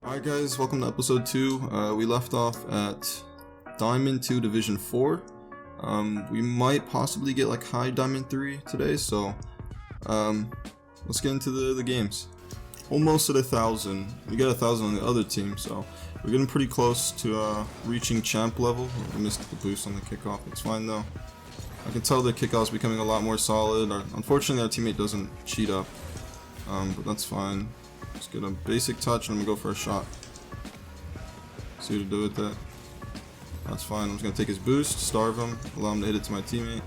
Alright guys, welcome to episode 2. We left off at Diamond 2 Division 4. We might possibly get like high Diamond 3 today, so let's get into the games. Almost at 1,000. We got 1,000 on the other team, so we're getting pretty close to reaching champ level. We missed the boost on the kickoff, it's fine though. I can tell the kickoff's becoming a lot more solid. Unfortunately our teammate doesn't cheat up, but that's fine. Just get a basic touch and I'm gonna go for a shot. See what to do with that. That's fine. I'm just gonna take his boost, starve him, allow him to hit it to my teammate.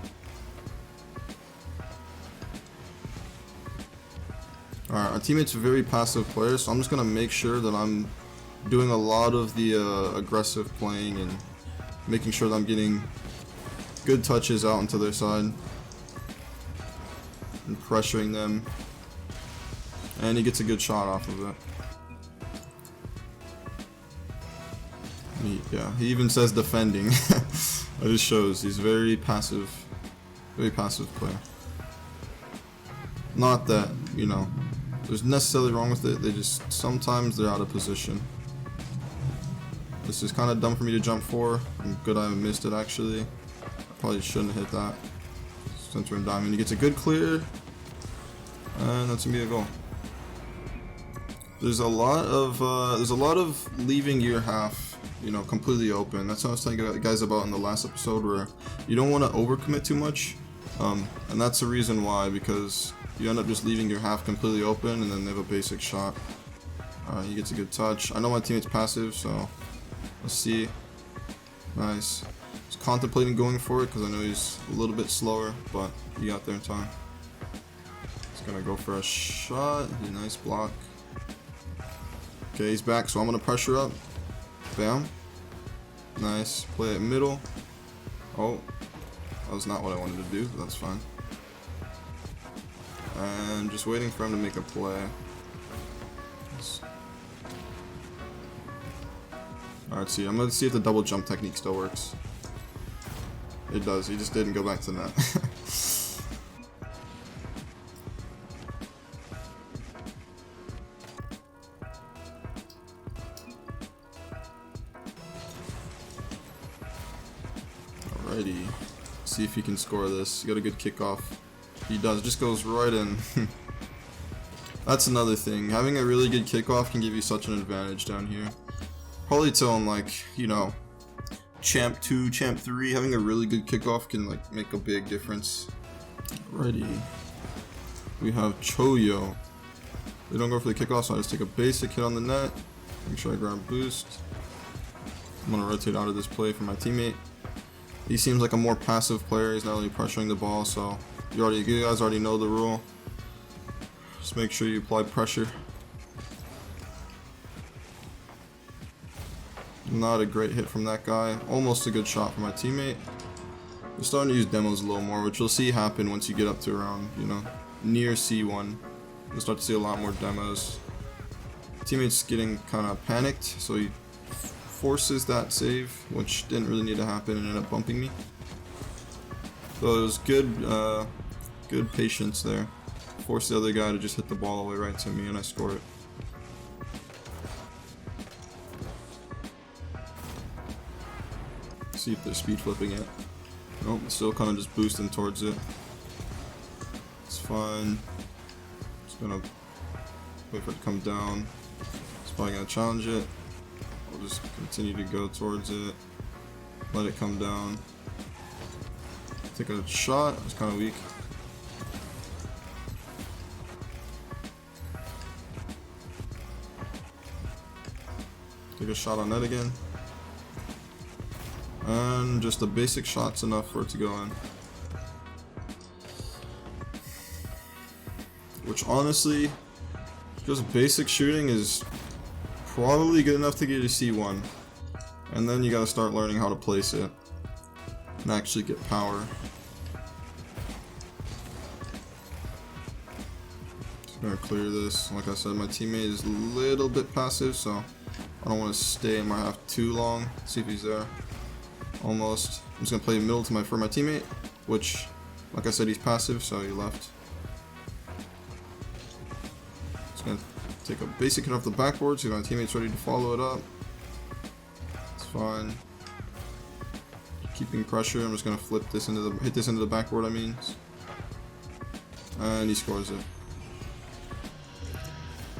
Alright, our teammate's a very passive player, so I'm just gonna make sure that I'm doing a lot of the aggressive playing and making sure that I'm getting good touches out into their side and pressuring them. And he gets a good shot off of it. He even says defending. That just shows he's very passive player. Not that, you know, there's necessarily wrong with it, they just, sometimes they're out of position. This is kind of dumb for me to jump for. I'm good I missed it actually. I probably shouldn't have hit that. Since we're in diamond, he gets a good clear. And that's gonna be a goal. There's a lot of leaving your half, you know, completely open. That's what I was telling guys about in the last episode, where you don't want to overcommit too much, and that's the reason why, because you end up just leaving your half completely open, and then they have a basic shot. He gets a good touch. I know my teammate's passive, so let's see. Nice. Just contemplating going for it because I know he's a little bit slower, but he got there in time. He's gonna go for a shot. Nice block. Okay, he's back, so I'm gonna pressure up. Bam. Nice. Play it middle. Oh, that was not what I wanted to do, but that's fine. And just waiting for him to make a play. Alright, see, I'm gonna see if the double jump technique still works. It does, he just didn't go back to the net. Alrighty, see if he can score this. He got a good kickoff. He does, just goes right in. That's another thing. Having a really good kickoff can give you such an advantage down here. Probably till in, like, you know, Champ 2, Champ 3, having a really good kickoff can like make a big difference. Alrighty. We have Choyo. They don't go for the kickoff, so I just take a basic hit on the net. Make sure I grab boost. I'm gonna rotate out of this play for my teammate. He seems like a more passive player. He's not really pressuring the ball, so you guys already know the rule. Just make sure you apply pressure. Not a great hit from that guy. Almost a good shot from my teammate. We're starting to use demos a little more, which you'll see happen once you get up to around, you know, near C1. You'll start to see a lot more demos. Teammate's getting kind of panicked, so he forces that save, which didn't really need to happen and ended up bumping me. So it was good patience there. Forced the other guy to just hit the ball all the way right to me, and I score it. See if they're speed flipping it. Nope, still kind of just boosting towards it. It's fine. Just gonna wait for it to come down. It's probably gonna challenge it. I'll just continue to go towards it. Let it come down. Take a shot. It's kind of weak. Take a shot on net again. And just a basic shot's enough for it to go in. Which honestly, just basic shooting is probably good enough to get you C1. And then you gotta start learning how to place it and actually get power. Just gonna clear this. Like I said, my teammate is a little bit passive, so I don't want to stay in my half too long. See if he's there. Almost. I'm just gonna play middle to for my teammate, which, like I said, he's passive, so he left. Just gonna take a basic hit off the backboard, so my teammate's ready to follow it up. It's fine. Keeping pressure, I'm just gonna flip this into the hit this into the backboard, I mean. And he scores it.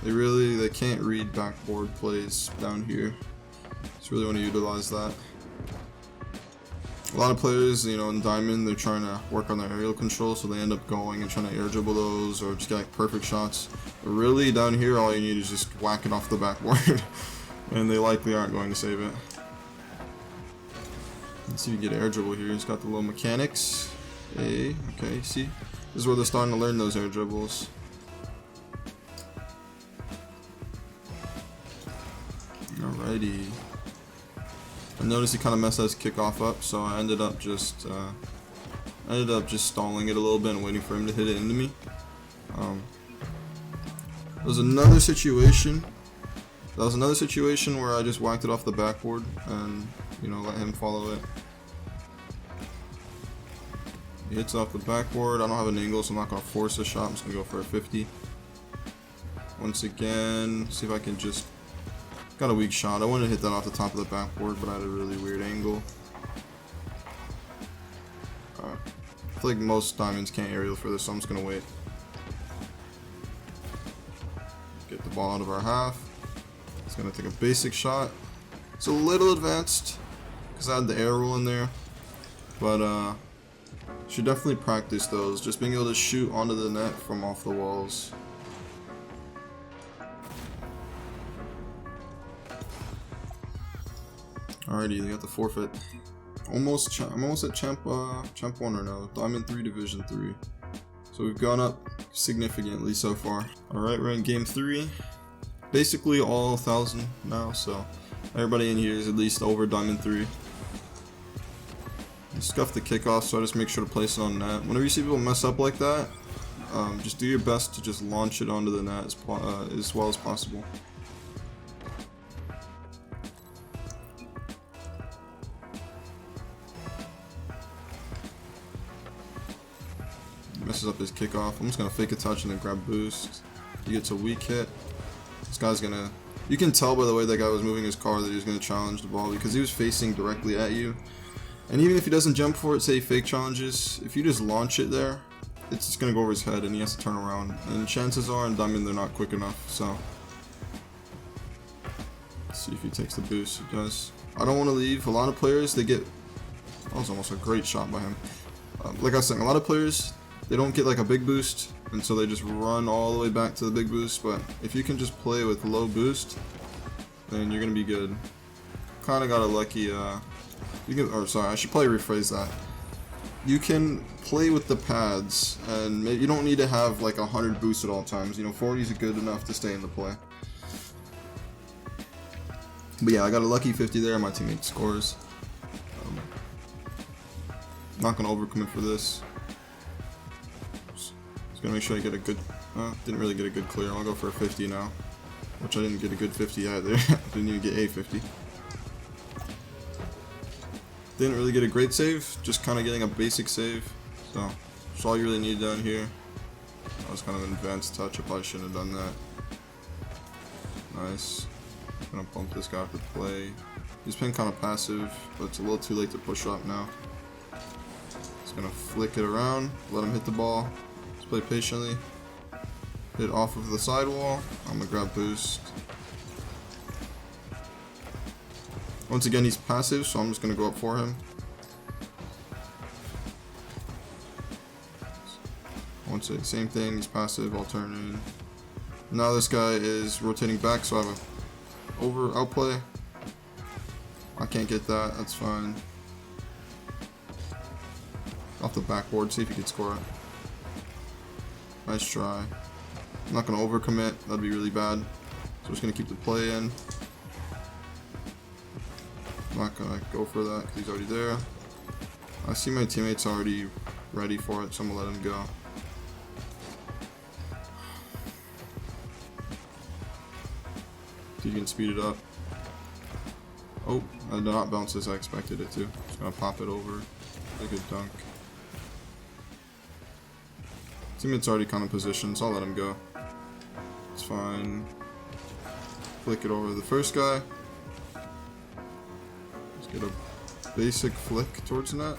They can't read backboard plays down here. Just really want to utilize that. A lot of players, you know, in Diamond, they're trying to work on their aerial control, so they end up going and trying to air dribble those or just get like perfect shots. But really, down here, all you need is just whack it off the backboard, and they likely aren't going to save it. Let's see if you get air dribble here. He's got the little mechanics. Okay, see? This is where they're starting to learn those air dribbles. Alrighty. I noticed he kind of messed his kickoff up, so I ended up just stalling it a little bit and waiting for him to hit it into me. There's another situation. That was another situation where I just whacked it off the backboard and, you know, let him follow it. He hits off the backboard. I don't have an angle, so I'm not gonna force a shot. I'm just gonna go for a 50. Once again, see if I can just. Got a weak shot. I wanted to hit that off the top of the backboard, but I had a really weird angle. I feel like most diamonds can't aerial for this, so I'm just gonna wait. Get the ball out of our half. It's gonna take a basic shot. It's a little advanced because I had the air roll in there, but should definitely practice those. Just being able to shoot onto the net from off the walls. Alrighty, they got the forfeit. I'm almost at champ 1 or no, Diamond 3 Division 3. So we've gone up significantly so far. Alright, we're in game 3. Basically all 1,000 now, so everybody in here is at least over Diamond 3. You scuff the kickoff, so I just make sure to place it on net. Whenever you see people mess up like that, just do your best to just launch it onto the net as well as possible. Messes up his kickoff. I'm just gonna fake a touch and then grab boost. He gets a weak hit. This guy's gonna. You can tell by the way that guy was moving his car that he was gonna challenge the ball because he was facing directly at you. And even if he doesn't jump for it, say fake challenges, if you just launch it there, it's just gonna go over his head and he has to turn around. And chances are in Diamond they're not quick enough. So let's see if he takes the boost. He does. I don't want to leave. A lot of players they get. That was almost a great shot by him. Like I was saying, a lot of players. They don't get like a big boost, and so they just run all the way back to the big boost. But if you can just play with low boost, then you're gonna be good. Kind of got a lucky. Sorry, I should probably rephrase that. You can play with the pads, and maybe you don't need to have like 100 boosts at all times. You know, 40 is good enough to stay in the play. But yeah, I got a lucky 50 there. My teammate scores. Not gonna overcommit for this. Just gonna make sure I get a good. Didn't really get a good clear. I'll go for a 50 now, which I didn't get a good 50 either. Didn't even get a 50. Didn't really get a great save. Just kind of getting a basic save. So that's all you really need down here. That was kind of an advanced touch. I probably shouldn't have done that. Nice. I'm gonna bump this guy for play. He's been kind of passive, but it's a little too late to push up now. Just gonna flick it around, let him hit the ball. Just play patiently. Hit off of the sidewall. I'm gonna grab boost. Once again, he's passive, so I'm just gonna go up for him. Once again, same thing. He's passive. I'll turn in. Now this guy is rotating back, so I have a outplay. I can't get that. That's fine. Off the backboard. See if he can score it. Nice try. I'm not gonna overcommit. That'd be really bad. So I'm just gonna keep the play in. I'm not gonna go for that because he's already there. I see my teammates already ready for it, so I'm gonna let him go. You can speed it up. Oh, I did not bounce as I expected it to. Just gonna pop it over. A good dunk. Teammate's already kind of positioned, so I'll let him go. It's fine. flick it over the first guy. Let's get a basic flick towards the net,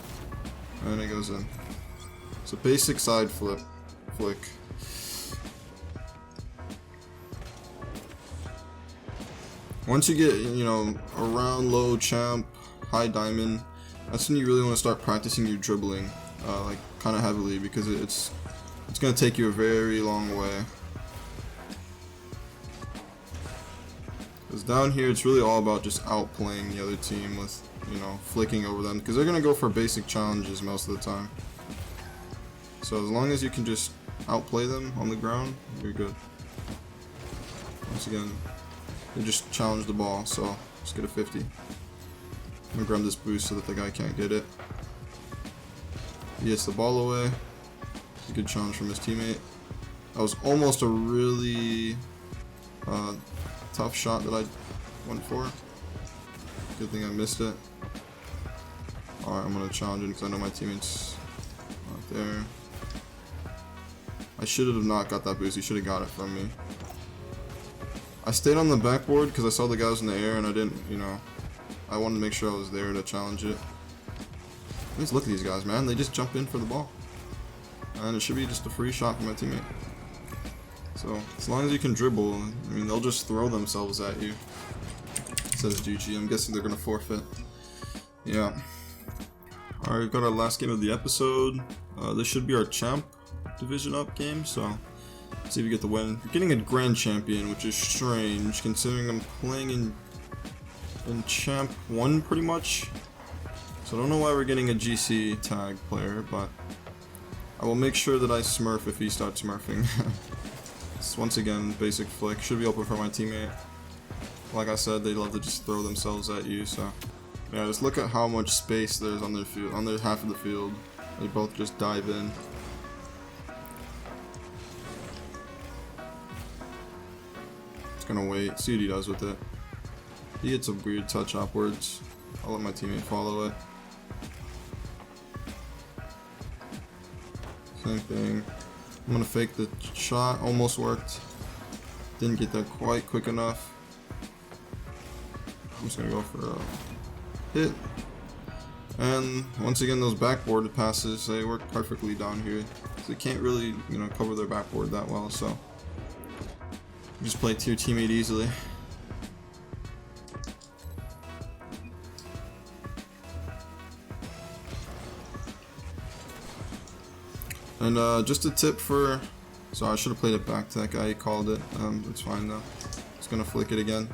and it goes in. It's a basic side flick. Once you get, you know, around low champ, high diamond, that's when you really want to start practicing your dribbling, like kind of heavily, because it's going to take you a very long way. Because down here, it's really all about just outplaying the other team with, you know, flicking over them, because they're going to go for basic challenges most of the time. So as long as you can just outplay them on the ground, you're good. Once again, they just challenge the ball, so just get a 50. I'm gonna grab this boost so that the guy can't get it. He gets the ball away. It's a good challenge from his teammate. That was almost a really tough shot that I went for. Good thing I missed it. Alright, I'm gonna challenge him because I know my teammate's not there. I should have not got that boost. He should have got it from me. I stayed on the backboard because I saw the guy was in the air and I didn't, you know, I wanted to make sure I was there to challenge it. Just look at these guys, man. They just jump in for the ball. And it should be just a free shot from my teammate. So, as long as you can dribble, I mean, they'll just throw themselves at you. Says GG. I'm guessing they're going to forfeit. Yeah. Alright, we've got our last game of the episode. This should be our champ division up game, so let's see if we get the win. We're getting a grand champion, which is strange considering I'm playing in champ 1 pretty much. So I don't know why we're getting a GC tag player, but I will make sure that I smurf if he starts smurfing. It's once again basic flick. Should be open for my teammate. Like I said, they love to just throw themselves at you, so yeah, just look at how much space there's on their field, on their half of the field. They both just dive in. Gonna wait, see what he does with it. He hits a weird touch upwards. I'll let my teammate follow it. Same thing. I'm gonna fake the shot. Almost worked. Didn't get there quite quick enough. I'm just gonna go for a hit. And once again, those backboard passes, they work perfectly down here. So they can't really, you know, cover their backboard that well, so just play to your teammate easily. And just a tip for, sorry, I should have played it back to that guy. He called it. It's fine though. Just gonna flick it again.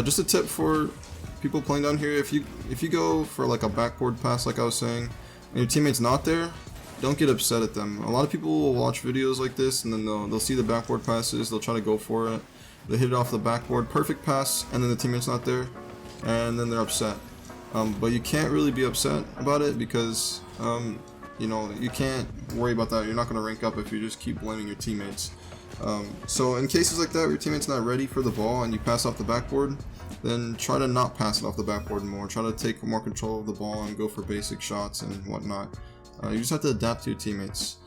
Just a tip for people playing down here: if you go for like a backboard pass, like I was saying, and your teammate's not there, don't get upset at them. A lot of people will watch videos like this and then they'll see the backboard passes, they'll try to go for it, they hit it off the backboard, perfect pass, and then the teammate's not there, and then they're upset. But you can't really be upset about it because you know, you can't worry about that. You're not going to rank up if you just keep blaming your teammates. So in cases like that where your teammate's not ready for the ball and you pass off the backboard, then try to not pass it off the backboard more. Try to take more control of the ball and go for basic shots and whatnot. You just have to adapt to your teammates.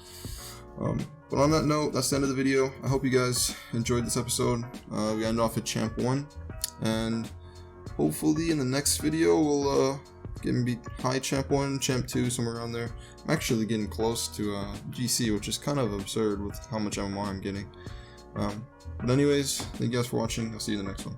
But on that note, that's the end of the video. I hope you guys enjoyed this episode. We ended off at Champ 1, and hopefully in the next video we'll get maybe high Champ 1, Champ 2, somewhere around there. I'm actually getting close to GC, which is kind of absurd with how much MMR I'm getting. But anyways, thank you guys for watching. I'll see you in the next one.